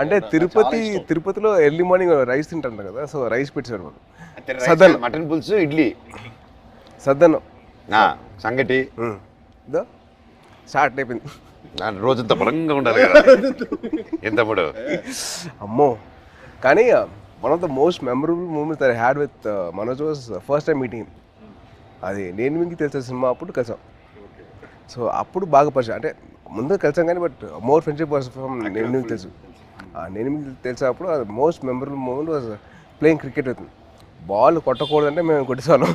అంటే తిరుపతిలో early morning rice తింటారు కదా, సో రైస్ పెట్టారు. మటన్ పులుసు, ఇడ్లీ, సద్దన్నం, సంగటి స్టార్ట్ అయిపోయింది. రోజంతా బలంగా ఉండాలి కదా ఎంతప్పుడు. అమ్మో, కానీ one of the most memorable moments I had with Manoj was first time meeting. అది నేను మీకు తెలిసిన సినిమా అప్పుడు కలిసాం. సో అప్పుడు బాగా పరిచయం, అంటే ముందు కలిసాం కానీ but more friendship was from నేను మీకు తెలుసు. నేను మీకు తెలిసినప్పుడు అది most memorable moment was playing cricket with. Ball కొట్టకూడదంటే మేము కొట్టేసాను.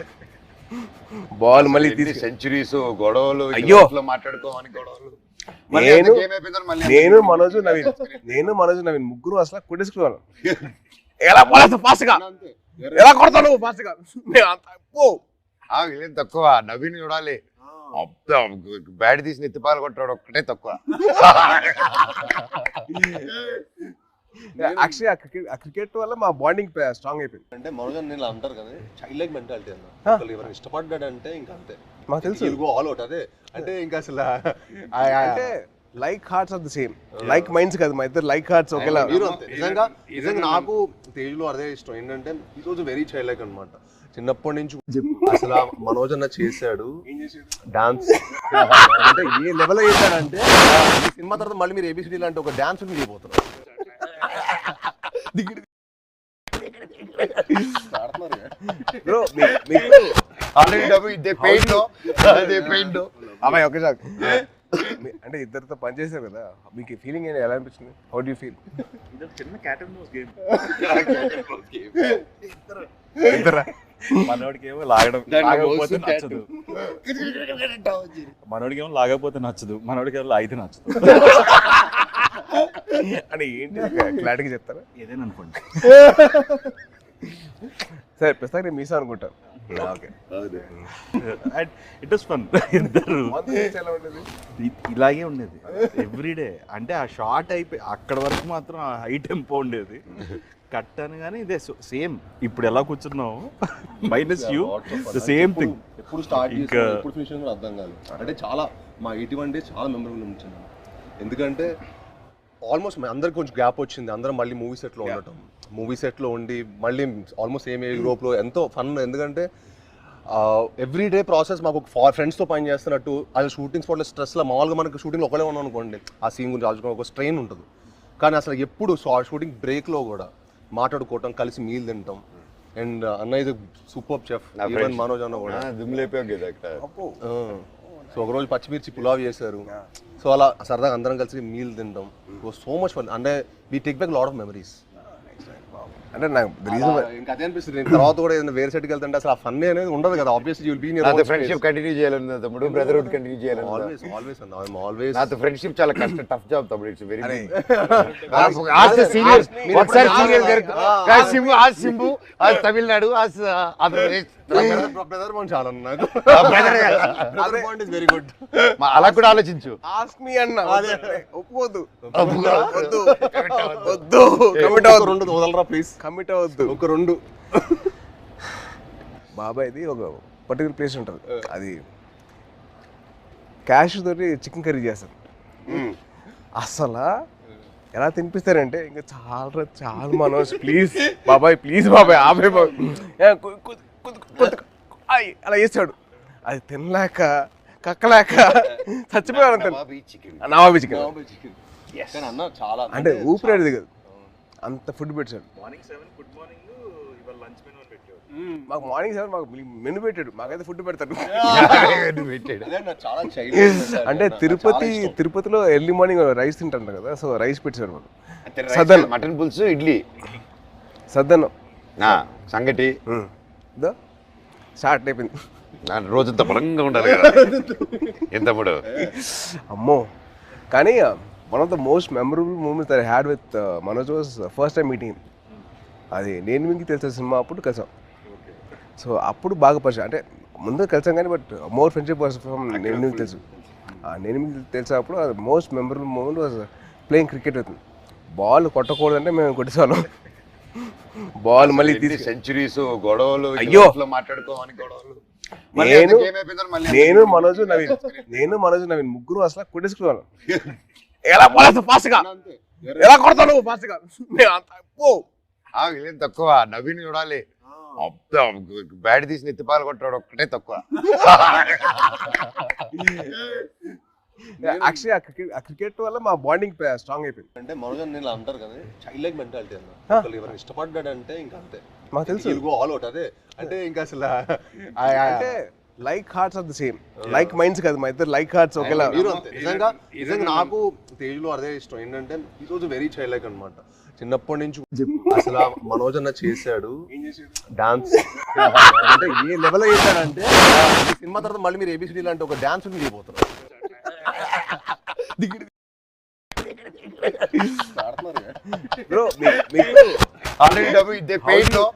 బాల్ మళ్ళీ సెంచరీస్, గొడవలు, అయ్యో మాట్లాడుకోమని గొడవలు. నేను మనోజ్ నవీన్ ముగ్గురు అసలు కొట్టేసుకున్నాను. ఎలా ఫాస్ట్ గా ఎలా కొడతాను ఫాస్ట్ గా. తక్కువ నవీన్ చూడాలి, బ్యాట్ తీసి నెత్తిపాలు కొట్టాడు ఒక్కటే తక్కువ. యాక్చువల్లీ ఆ క్రికెట్ వల్ల మా బాండింగ్ స్ట్రాంగ్ అయిపోయింది. అంటే మనోజ్ నేను అంటారు కదా చైల్డ్ లైక్ మెంటాలిటీ అన్న. ఎవరైనా ఇష్టపడ్డాడంటే ఇంకా అంతే, మాకు తెలుసు ఆల్ అవుట్. అదే అంటే ఇంకా అసలు అంటే like hearts are the same, like minds కాదు, మా ఇద్దరు లైక్ హార్ట్స్ ఒకేలా. నిజంగా నాకు తేజ్లో అదే ఇష్టం ఏంటంటే ఈ రోజు వెరీ చైల్డ్ లైక్ అనమాట. చిన్నప్పటి నుంచి అసలు మనోజ్ అన్న చేశాడు డాన్స్. అంటే ఏ లెవెల్ చేశాడంటే ఈ సినిమా తర్వాత మళ్ళీ మీరు ఏబిసిడి లాంటి ఒక డాన్స్ మీరు చేయబోతున్నారు. అమ్మాయి ఒకే సార్ అంటే ఇద్దరితో పనిచేశారు కదా, మీకు ఫీలింగ్ ఎలా అనిపించింది? How do you feel? చిన్న క్యాట్ అండ్ మౌస్ గేమ్. మనోడికేమో లాగకపోతే నచ్చదు, మనోడికేమో లాగకపోతే నచ్చదు, మనోడికేమో లాగితే నచ్చదు. అంటే ఏంటి క్లారిటీగా చెప్తారా? ఏదైనా అనుకోండి. సరే ప్రస్తుతానికి నేను మీసా అనుకుంటాను. It was fun. ఇద్దరు ఇలాగే ఉండేది ఎవ్రీడే. అంటే ఆ షార్ట్ అయిపోయి అక్కడ వరకు మాత్రం హై టెంపో ఉండేది. కట్ అని కానీ ఇదే సేమ్ ఇప్పుడు ఎలా కూర్చున్నావు minus you the same thing. ఎప్పుడు స్టార్ట్ చేసి ఎప్పుడు ఫినిష్ కూడా అర్థం కాదు. అంటే చాలా మా 81 days చాలా మెమరబుల్ ఉంచింది. ఎందుకంటే ఆల్మోస్ట్ అందరికి కొంచెం గ్యాప్ వచ్చింది, అందరం మళ్ళీ మూవీ సెట్లో ఉండటం, మూవీ సెట్లో ఉండి మళ్ళీ ఆల్మోస్ట్ సేమ్ యూరోప్లో ఎంతో ఫన్. ఎందుకంటే ఎవ్రీడే ప్రాసెస్ మాకు ఫ్రెండ్స్తో పని చేస్తున్నట్టు. అది షూటింగ్ స్పాట్లో స్ట్రెస్లో మామూలుగా మనకు షూటింగ్లో ఒకటే ఉన్నాం అనుకోండి, ఆ సీన్ గురించి ఆలోచుకుని ఒక స్ట్రెయిన్ ఉంటుంది. కానీ అసలు ఎప్పుడు షూటింగ్ బ్రేక్లో కూడా మాట్లాడుకోవటం, కలిసి మీల్ తింటాం. అండ్ అన్న ఇది సూపర్ చెఫ్, ఈవెన్ మనోజ్ అన్న కూడా సో ఒకరోజు పచ్చిమిర్చి పులావ్ చేశారు. సో అలా సరదాగా అందరం కలిసి మీల్ తింటాం. So much fun. అంటే we take back lot of memories. అంటే నాకు ఇంకా అదే అనిపిస్తుంది. తర్వాత కూడా ఏదైనా వేరే సెట్కి వెళ్తుంటే అసలు ఆ ఫన్ అనేది ఉండదు కదా. Obviously you will be in your friendship continue చేయాలని తమ్ముడు, బ్రదర్హుడ్ కంటిన్యూ చేయాలని. ఆల్వేస్ అన్న, ఐ యామ్ ఆల్వేస్. నాతో ఫ్రెండ్షిప్ చాలా కష్టం, టఫ్ జాబ్ తమ్ముడు. ఇట్స్ వెరీ ఆస్ సీనియర్ ఒకసారి సీనియర్ గారు సింబు, ఆ సింబు ఆ తమిళనాడు, ఆ ఆంధ్రప్రదేశ్ బ్రదర్ బాండ్ చాలా నాకు. Brother bond is very good. అలా కూడా ఆలోచించు. ఆస్క్ మీ అన్న ఒప్పుకోవద్దు, వద్దు, కమిట్ అవ్వద్దు, రెండు వదలరా ప్లీజ్, కమిట్ అవ్వద్దు. ఒక రెండు. బాబాయ్ది ఒక పర్టికులర్ ప్లేస్ ఉంటుంది, అది క్యాష్ తోటి చికెన్ కర్రీ చేస్తారు. అసలు ఎలా తినిపిస్తారంటే ఇంకా చాలా మనోజ్ ప్లీజ్ బాబాయ్, ప్లీజ్ బాబాయ్ ఆపే బాబాయ్ అలా చేస్తాడు. అది తినలేక కక్కలేక చచ్చిపోయాడు. నవాబీ చికెన్ అంటే ఊపిరాడిది కదా, అంత ఫుడ్ పెట్టాడు. మార్నింగ్ 7 గుడ్ మార్నింగ్, ఇవాళ లంచ్ మెనూ అని పెట్టాడు. మాకు మార్నింగ్ 7 మాకు మెనూ పెట్టాడు, మాకైతే ఫుడ్ పెడతాడు. అంటే తిరుపతిలో ఎర్లీ మార్నింగ్ రైస్ తింటారు కదా, సో రైస్ పెట్టారు మాకు. సద్దన్నం, మటన్ పులుసు, ఇడ్లీ, సద్దన్నం, సంగటి స్టార్ట్ అయిపోయింది. రోజంతా బలంగా ఉండాలి కదా ఎంతప్పుడు. అమ్మో, కానీ one of the most memorable moments I had with Manoj was first time meeting. అది నేను మీకు తెలిసిన సినిమా అప్పుడు కలిసాం. సో అప్పుడు బాగా పరిచయం, అంటే ముందు కలిసాం కానీ but more friendship was from నేను మీకు తెలుసు. నేను మీకు తెలిసినప్పుడు అది most memorable moment was playing cricket with. Ball కొట్టకూడదంటే మేము కొట్టేసాను. బాల్ మళ్ళీ సెంచరీస్, గొడవలు, అయ్యో మాట్లాడుకోమని గొడవలు. నేను మనోజ్ నవీన్ ముగ్గురు అసలు కొట్టేసుకున్నాను. ఎలా పోలేదు ఫాస్ట్ గా, ఎలా కొడతావు నువ్వు ఫాస్ట్ గా, ఆ విలన్ తక్కువ, నవీన్ చూడాలి బ్యాట్ తీసి నెత్తిపాలు కొట్టాడు ఒక్కటే తక్కువ. యాక్చువల్లీ ఆ క్రికెట్ వల్ల మా బాండింగ్ స్ట్రాంగ్ అయిపోయింది. అంటే మనోజ్ నేను అంటారు కదా చైల్డ్ లైక్ మెంటాలిటీ అన్న. ఎవరైనా ఇష్టపడ్డాడంటే ఇంకా అంతే, మాకు తెలుసు. ఆల్ అవుట్ అదే అంటే ఇంకా అసలు అంటే like hearts are the same, like minds కాదు, మా ఇద్దరు లైక్ హార్ట్స్ ఒకేలా. మీరు అంతే. నిజంగా నాకు తేజ్లో అదే ఇష్టం ఏంటంటే ఈ రోజు వెరీ చైల్డ్ లైక్ అనమాట. చిన్నప్పటి నుంచి అసలు మనోజ్ అన్న చేశాడు డాన్స్, అంటే ఏ లెవెల్ చేశాడంటే ఈ సినిమా తర్వాత మళ్ళీ మీరు ఏబిసిడి లాంటి ఒక డాన్స్ చేయబోతున్నారు. బ్రో ఆల్రెడీ డబ్బు ఇదే పెయిన్ లో